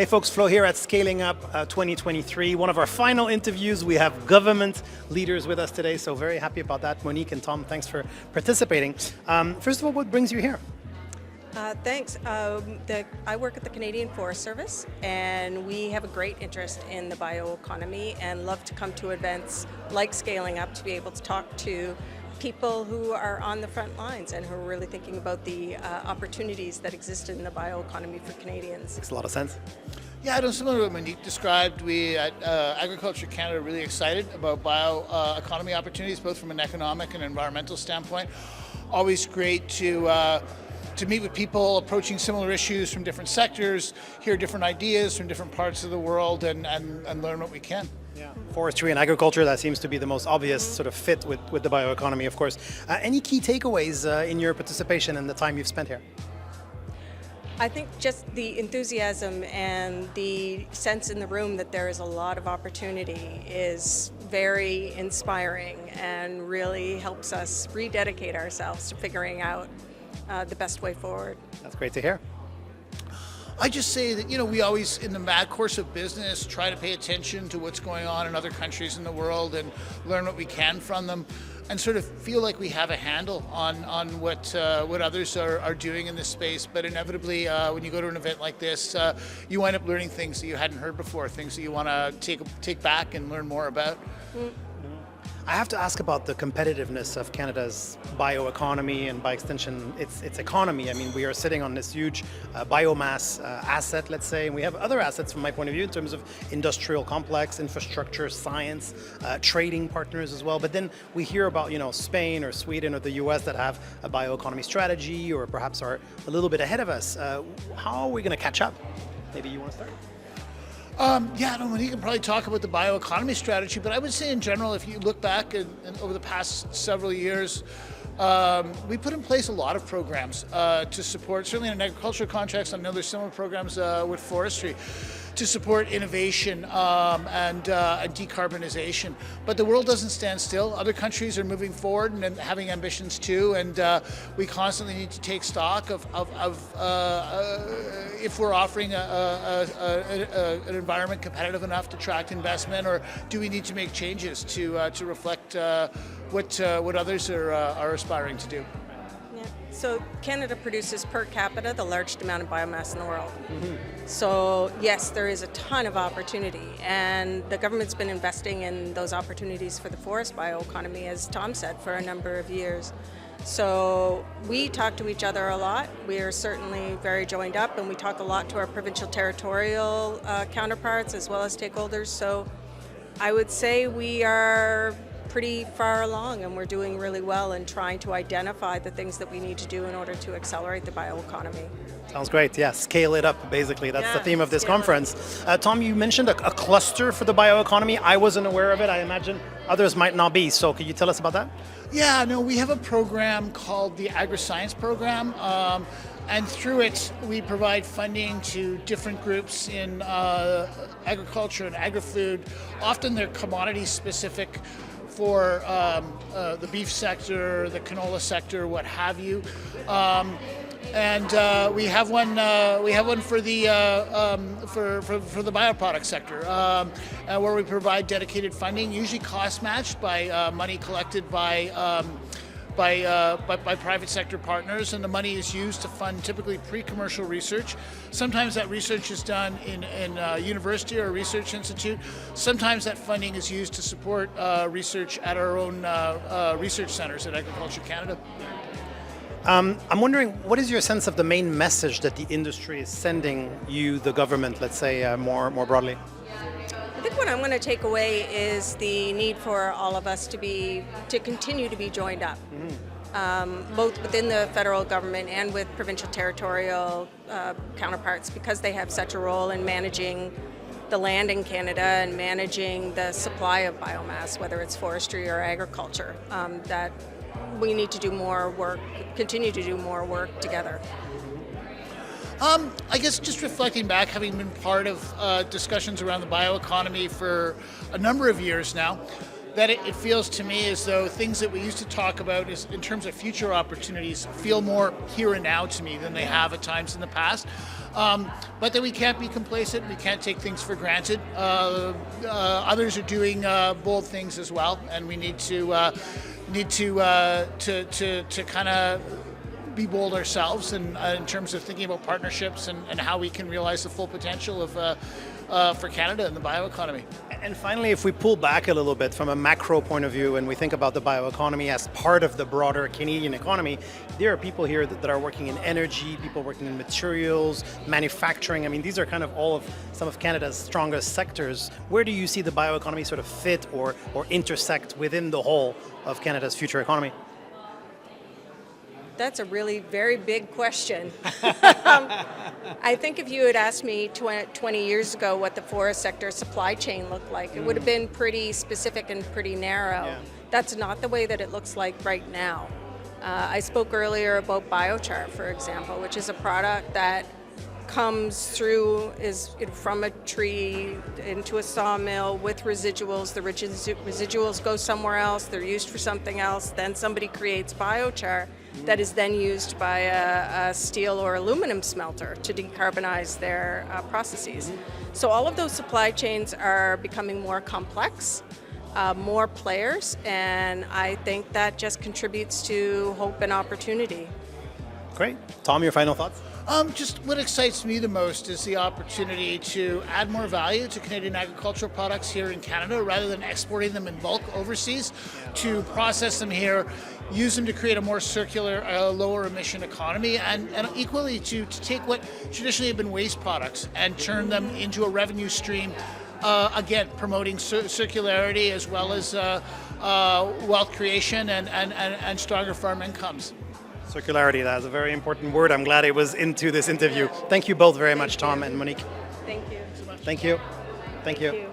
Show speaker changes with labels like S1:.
S1: Hey folks, Flo here at Scaling Up 2023. One of our final interviews. We have government leaders with us today, so very happy about that. Monique and Tom, thanks for participating. First of all, what brings you here?
S2: Thanks. I work at the Canadian Forest Service, and we have a great interest in the bioeconomy and love to come to events like Scaling Up to be able to talk to people who are on the front lines and who are really thinking about the opportunities that exist in the bioeconomy for Canadians.
S1: Makes a lot of sense.
S3: Yeah, I know similar to what Monique described. We at Agriculture Canada are really excited about bioeconomy opportunities, both from an economic and environmental standpoint. Always great to meet with people approaching similar issues from different sectors, hear different ideas from different parts of the world, and learn what we can.
S1: Yeah. Forestry and agriculture, that seems to be the most obvious sort of fit with the bioeconomy, of course. Any key takeaways in your participation and the time you've spent here?
S2: I think just the enthusiasm and the sense in the room that there is a lot of opportunity is very inspiring and really helps us rededicate ourselves to figuring out the best way forward.
S1: That's great to hear.
S3: I just say that, we always, in the mad course of business, try to pay attention to what's going on in other countries in the world and learn what we can from them, and sort of feel like we have a handle on what others are doing in this space. But inevitably, when you go to an event like this, you wind up learning things that you hadn't heard before, things that you want to take back and learn more about.
S1: I have to ask about the competitiveness of Canada's bioeconomy and, by extension, its economy. I mean, we are sitting on this huge biomass asset, let's say, and we have other assets from my point of view in terms of industrial complex, infrastructure, science, trading partners as well. But then we hear about, Spain or Sweden or the US that have a bioeconomy strategy or perhaps are a little bit ahead of us. How are we going to catch up? Maybe you want to start?
S3: Monique can probably talk about the bioeconomy strategy, but I would say in general, if you look back and over the past several years, we put in place a lot of programs to support, certainly in agricultural contracts. I know there's similar programs with forestry to support innovation and decarbonization. But the world doesn't stand still. Other countries are moving forward and having ambitions too, and we constantly need to take stock of if we're offering an environment competitive enough to attract investment, or do we need to make changes to reflect what others are aspiring to do.
S2: Yeah. So Canada produces per capita the largest amount of biomass in the world. Mm-hmm. So yes, there is a ton of opportunity, and the government's been investing in those opportunities for the forest bioeconomy, as Tom said, for a number of years. So we talk to each other a lot. We are certainly very joined up, and we talk a lot to our provincial territorial counterparts as well as stakeholders. So I would say we are pretty far along, and we're doing really well in trying to identify the things that we need to do in order to accelerate the bioeconomy.
S1: Sounds great. Yeah, scale it up, basically. That's the theme of this conference. Tom, you mentioned a cluster for the bioeconomy. I wasn't aware of it. I imagine others might not be. So could you tell us about that?
S3: Yeah, no, we have a program called the Agri-Science Program. And through it, we provide funding to different groups in agriculture and agri-food. Often they're commodity specific for the beef sector, the canola sector, what have you. And we have one for the bioproduct sector, where we provide dedicated funding, usually cost matched by money collected by private sector partners, and the money is used to fund typically pre-commercial research. Sometimes that research is done in a university or a research institute. Sometimes that funding is used to support research at our own research centers at Agriculture Canada.
S1: I'm wondering, what is your sense of the main message that the industry is sending you, the government, let's say, more broadly?
S2: I think what I'm going to take away is the need for all of us to continue to be joined up, both within the federal government and with provincial territorial counterparts, because they have such a role in managing the land in Canada and managing the supply of biomass, whether it's forestry or agriculture, that we need to do more work, continue to do more work together.
S3: I guess just reflecting back, having been part of discussions around the bioeconomy for a number of years now, that it feels to me as though things that we used to talk about is in terms of future opportunities feel more here and now to me than they have at times in the past. But that we can't be complacent. We can't take things for granted. Others are doing bold things as well, and we need to kind of be bold ourselves in terms of thinking about partnerships and how we can realize the full potential of for Canada and the bioeconomy.
S1: And finally, if we pull back a little bit from a macro point of view and we think about the bioeconomy as part of the broader Canadian economy, there are people here that are working in energy, people working in materials, manufacturing. I mean, these are kind of all of some of Canada's strongest sectors. Where do you see the bioeconomy sort of fit or intersect within the whole of Canada's future economy?
S2: That's a really very big question. I think if you had asked me 20 years ago what the forest sector supply chain looked like, it would have been pretty specific and pretty narrow.
S1: Yeah.
S2: That's not the way that it looks like right now. I spoke earlier about biochar, for example, which is a product that comes through from a tree into a sawmill with residuals. The residuals go somewhere else, they're used for something else, then somebody creates biochar that is then used by a steel or aluminum smelter to decarbonize their processes. So all of those supply chains are becoming more complex, more players, and I think that just contributes to hope and opportunity.
S1: Great. Tom, your final thoughts?
S3: Just what excites me the most is the opportunity to add more value to Canadian agricultural products here in Canada rather than exporting them in bulk overseas, to process them here, use them to create a more circular, lower emission economy, and equally to take what traditionally have been waste products and turn them into a revenue stream, again, promoting circularity as well as wealth creation and stronger farm incomes.
S1: Circularity, that's a very important word. I'm glad it was into this interview. Thank you both very much, Tom and Monique.
S2: Thank you.
S1: Thank you. Thank you.
S2: Thank you.